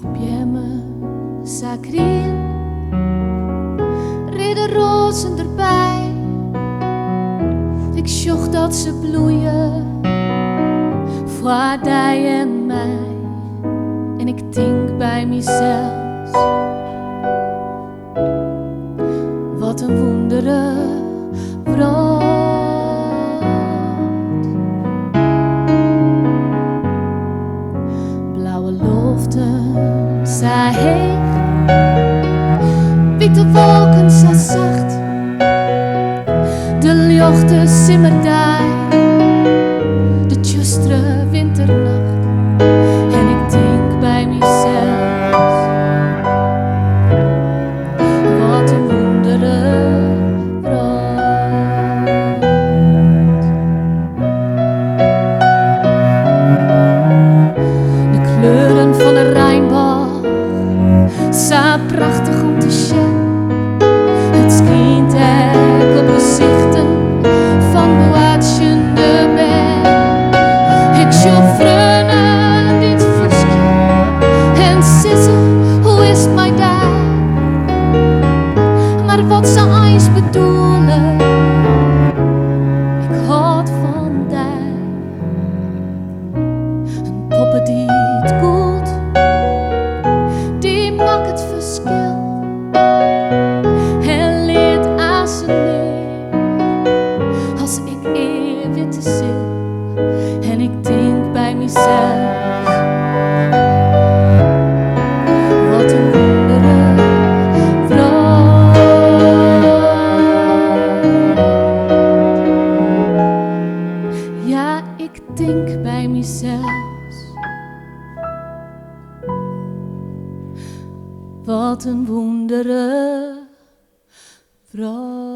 Probier Sakrin, reden rozen erbij. Ik zocht dat ze bloeien voor jij en mij. En ik denk bij mezelf, wat een wondere brood. Blauwe loften, zij heeg, witte wolken, zij zacht. De lucht simmert daar, de tjustere winternacht. En ik denk bij mezelf, wat een wondere brood. De kleuren van de Rijnbach, zo prachtig om te zien. Het schijnt echt op gezichten van bewatschende ben. Ik zoek vrienden dit verschil en sissen, hoe is het mij daar? Maar wat ze eens bedoelen, ik houd van daar. Een poppen die het goed, die maakt het verschil. En leert aan ze neer, als ik eerwitte zil. En ik denk bij mezelf, wat een wondere vrouw. Ja, ik denk bij mezelf, wat een wondere vrouw.